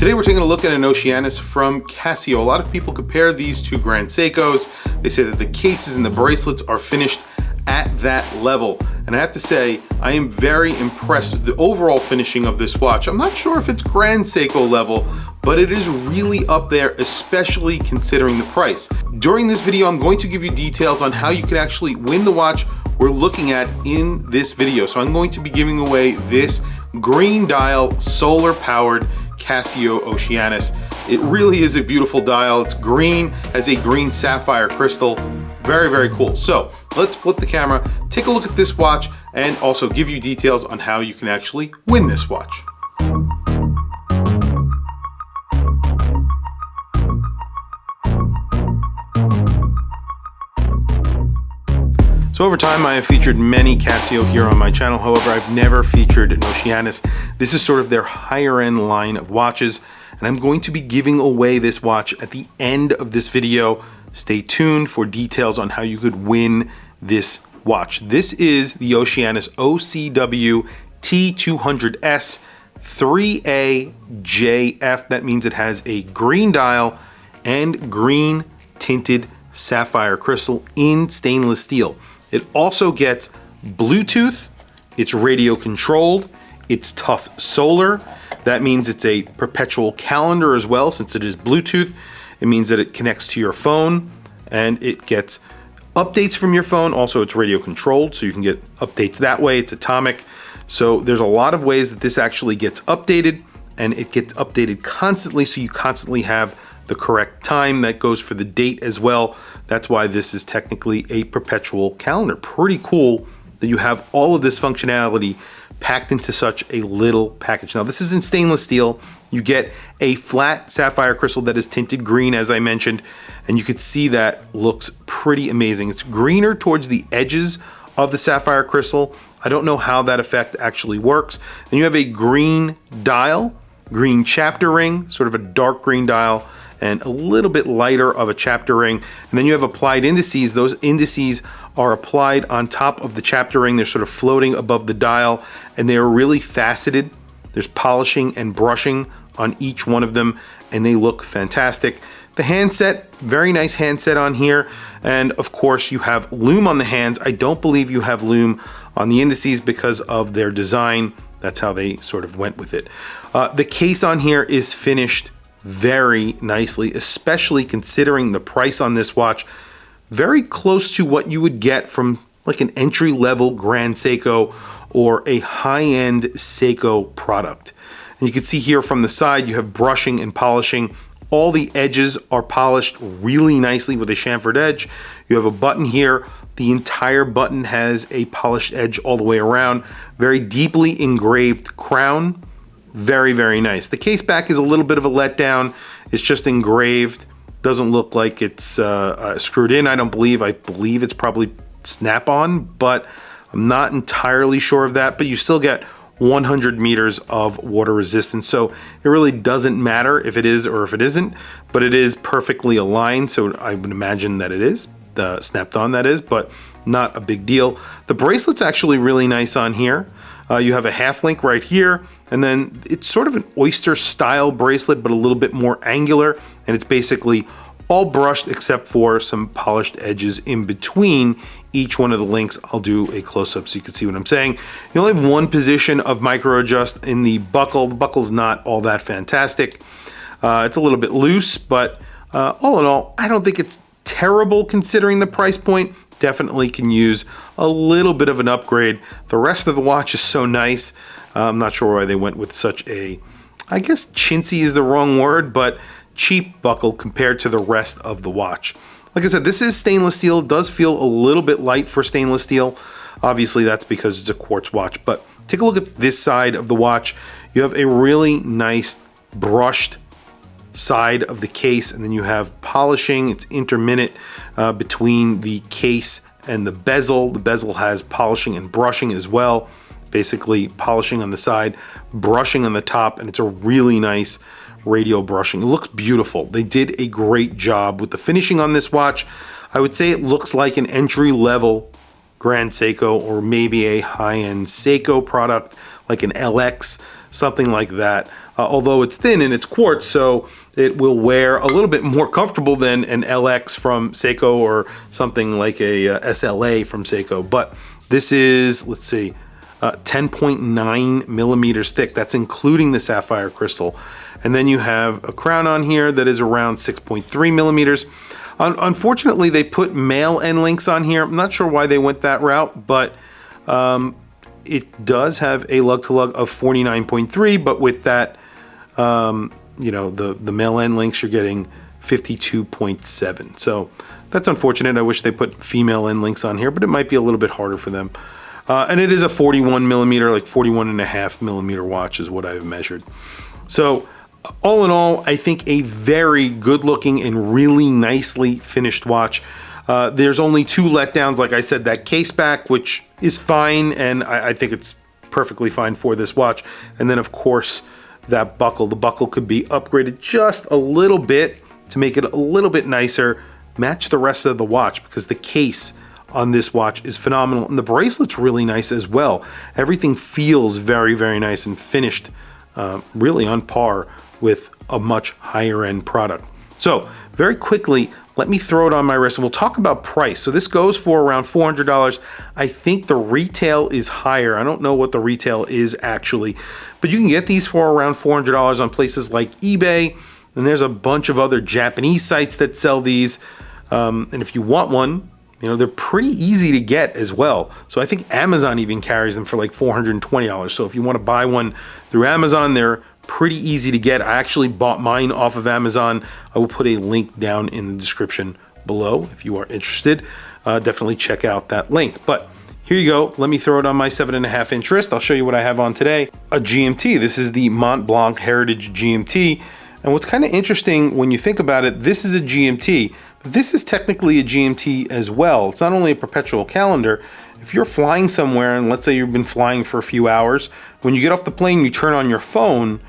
Today we're taking a look at an Oceanus from Casio. A lot of people compare these to Grand Seikos. They say that the cases and the bracelets are finished at that level. And I have to say, I am very impressed with the overall finishing of this watch. I'm not sure if it's Grand Seiko level, but it is really up there, especially considering the price. During this video, I'm going to give you details on how you can actually win the watch we're looking at in this video. So I'm going to be giving away this green dial, solar powered Casio Oceanus. It really is a beautiful dial. It's green, has a green sapphire crystal. Very, very cool. So let's flip the camera, take a look at this watch, and also give you details on how you can actually win this watch. So over time, I have featured many Casio here on my channel. However, I've never featured an Oceanus. This is sort of their higher end line of watches, and I'm going to be giving away this watch at the end of this video. Stay tuned for details on how you could win this watch. This is the Oceanus OCW T200S 3AJF. That means it has a green dial and green tinted sapphire crystal in stainless steel. It also gets Bluetooth, it's radio controlled, it's tough solar. That means it's a perpetual calendar as well, since it is Bluetooth. It means that it connects to your phone and it gets updates from your phone. Also, it's radio controlled, so you can get updates that way. It's atomic. So there's a lot of ways that this actually gets updated, and it gets updated constantly, so you constantly have the correct time. That goes for the date as well. That's why this is technically a perpetual calendar. Pretty cool that you have all of this functionality packed into such a little package. Now, this is in stainless steel. You get a flat sapphire crystal that is tinted green, as I mentioned, and you could see that looks pretty amazing. It's greener towards the edges of the sapphire crystal. I don't know how that effect actually works. Then you have a green dial, green chapter ring, sort of a dark green dial, and a little bit lighter of a chapter ring. And then you have applied indices. Those indices are applied on top of the chapter ring. They're sort of floating above the dial, and they are really faceted. There's polishing and brushing on each one of them, and they look fantastic. The handset, very nice handset on here. And of course, you have lume on the hands. I don't believe you have lume on the indices because of their design. That's how they sort of went with it. The case on here is finished very nicely, especially considering the price on this watch. Very close to what you would get from like an entry-level Grand Seiko or a high-end Seiko product. And you can see here from the side, you have brushing and polishing. All the edges are polished really nicely with a chamfered edge. You have a button here. The entire button has a polished edge all the way around. Very deeply engraved crown. Very, very nice. The case back is a little bit of a letdown. It's just engraved. Doesn't look like it's screwed in, I don't believe. I believe it's probably snap-on, but I'm not entirely sure of that. But you still get 100 meters of water resistance. So it really doesn't matter if it is or if it isn't, but it is perfectly aligned. So I would imagine that it is, snapped on that is, but not a big deal. The bracelet's actually really nice on here. You have a half link right here, and then it's sort of an oyster style bracelet, but a little bit more angular, and it's basically all brushed except for some polished edges in between each one of the links. I'll do a close-up so you can see what I'm saying. You only have one position of micro adjust in the buckle. The buckle's not all that fantastic. It's a little bit loose, but all in all, I don't think it's terrible considering the price point. Definitely can use a little bit of an upgrade. The rest of the watch is so nice. I'm not sure why they went with such a, I guess chintzy is the wrong word, but cheap buckle compared to the rest of the watch. Like I said, this is stainless steel. It does feel a little bit light for stainless steel. Obviously that's because it's a quartz watch, but take a look at this side of the watch. You have a really nice brushed side of the case, and then you have polishing. It's intermittent between the case and the bezel. The bezel has polishing and brushing as well. Basically polishing on the side, brushing on the top, and it's a really nice radial brushing. It looks beautiful. They did a great job with the finishing on this watch. I would say it looks like an entry-level Grand Seiko or maybe a high-end Seiko product like an LX, something like that. although it's thin and it's quartz, so it will wear a little bit more comfortable than an LX from Seiko or something like a SLA from Seiko. But this is, let's see, 10.9 millimeters thick. That's including the sapphire crystal. And then you have a crown on here that is around 6.3 millimeters. Unfortunately, they put male end links on here. I'm not sure why they went that route, but it does have a lug-to-lug of 49.3, but with that, you know, the male end links, you're getting 52.7. So that's unfortunate. I wish they put female end links on here, but it might be a little bit harder for them. And it is a 41 millimeter, like 41.5 millimeter watch is what I've measured. So all in all, I think a very good looking and really nicely finished watch. There's only two letdowns, like I said, that case back, which is fine, and I think it's perfectly fine for this watch. And then of course, that buckle. The buckle could be upgraded just a little bit to make it a little bit nicer, match the rest of the watch, because the case on this watch is phenomenal. And the bracelet's really nice as well. Everything feels very, very nice and finished really on par with a much higher end product. So very quickly, let me throw it on my wrist and we'll talk about price. So this goes for around $400. I think the retail is higher. I don't know what the retail is actually, but you can get these for around $400 on places like eBay. And there's a bunch of other Japanese sites that sell these. And if you want one, you know, they're pretty easy to get as well. So I think Amazon even carries them for like $420. So if you want to buy one through Amazon, they're pretty easy to get. I actually bought mine off of Amazon. I will put a link down in the description below if you are interested. Definitely check out that link. But here you go. Let me throw it on my 7.5 inch wrist. I'll show you what I have on today. A GMT. This is the Mont Blanc Heritage GMT. And what's kind of interesting when you think about it, this is a GMT, but this is technically a GMT as well. It's not only a perpetual calendar. If you're flying somewhere, and let's say you've been flying for a few hours, when you get off the plane, you turn on your phone,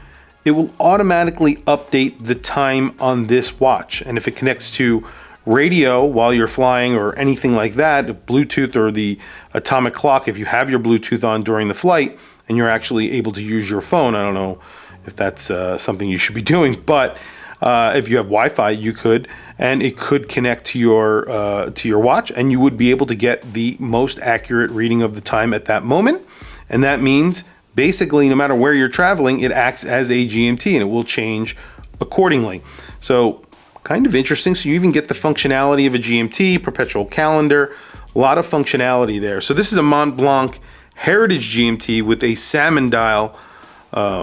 it will automatically update the time on this watch. And if it connects to radio while you're flying or anything like that, Bluetooth or the atomic clock, if you have your Bluetooth on during the flight and you're actually able to use your phone, I don't know if that's something you should be doing, but if you have Wi-Fi, you could, and it could connect to your watch, and you would be able to get the most accurate reading of the time at that moment. And that means basically, no matter where you're traveling, it acts as a GMT and it will change accordingly. So kind of interesting. So you even get the functionality of a GMT, perpetual calendar, a lot of functionality there. So this is a Mont Blanc Heritage GMT with a salmon dial.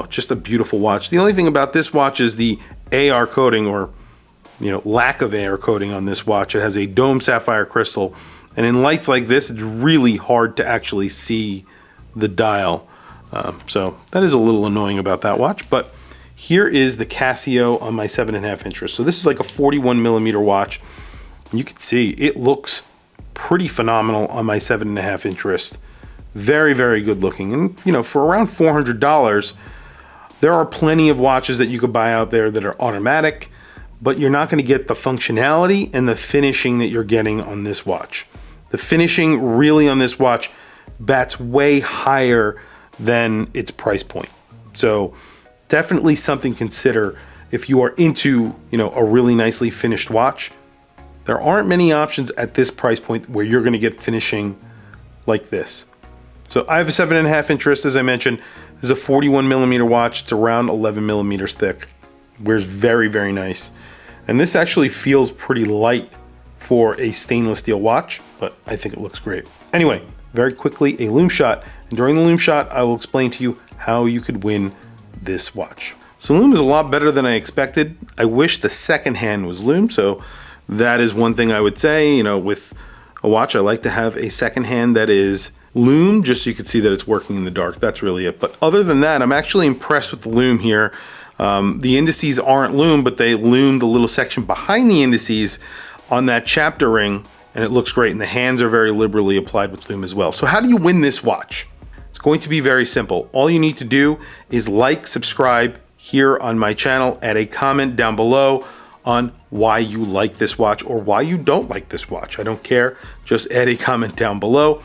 Just a beautiful watch. The only thing about this watch is the AR coating, or lack of AR coating on this watch. It has a dome sapphire crystal, and in lights like this, it's really hard to actually see the dial. So that is a little annoying about that watch, but here is the Casio on my 7.5 inch wrist. So this is like a 41 millimeter watch. You can see it looks pretty phenomenal on my 7.5 inch wrist. Very, very good looking. And for around $400, there are plenty of watches that you could buy out there that are automatic, but you're not going to get the functionality and the finishing that you're getting on this watch. The finishing really on this watch bats way higher than its price point. So definitely something to consider if you are into, a really nicely finished watch. There aren't many options at this price point where you're going to get finishing like this. So I have a 7.5 inch wrist, as I mentioned. This is a 41 millimeter watch. It's around 11 millimeters thick. Wears very, very nice. And this actually feels pretty light for a stainless steel watch, but I think it looks great. Anyway, very quickly, a loom shot. And during the loom shot, I will explain to you how you could win this watch. So loom is a lot better than I expected. I wish the second hand was loom. So that is one thing I would say, with a watch, I like to have a second hand that is loom, just so you can see that it's working in the dark. That's really it. But other than that, I'm actually impressed with the loom here. The indices aren't loom, but they loomed the little section behind the indices on that chapter ring, and it looks great. And the hands are very liberally applied with loom as well. So how do you win this watch? It's going to be very simple. All you need to do is like, subscribe here on my channel, add a comment down below on why you like this watch or why you don't like this watch. I don't care. Just add a comment down below.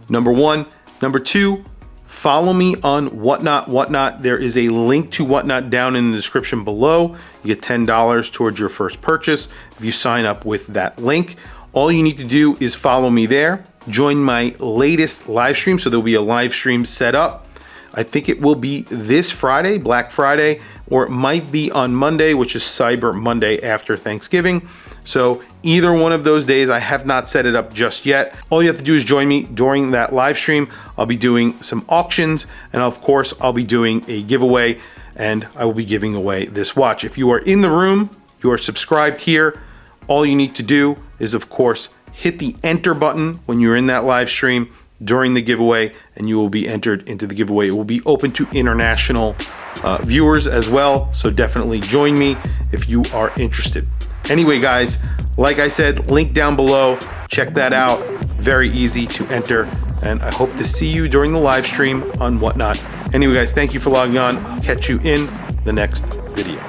Number one. Number two, Follow me on Whatnot. There is a link to Whatnot down in the description below. You get $10 towards your first purchase if you sign up with that link. All you need to do is follow me there. Join my latest live stream. So there'll be a live stream set up. I think it will be this Friday, Black Friday, or it might be on Monday, which is Cyber Monday after Thanksgiving. So either one of those days, I have not set it up just yet. All you have to do is join me during that live stream. I'll be doing some auctions, and of course, I'll be doing a giveaway, and I will be giving away this watch. If you are in the room, you are subscribed here, all you need to do is, of course, hit the enter button when you're in that live stream during the giveaway, and you will be entered into the giveaway. It will be open to international viewers as well, so definitely join me if you are interested. Anyway, guys, like I said, link down below. Check that out. Very easy to enter, and I hope to see you during the live stream on Whatnot. Anyway, guys, thank you for logging on. I'll catch you in the next video.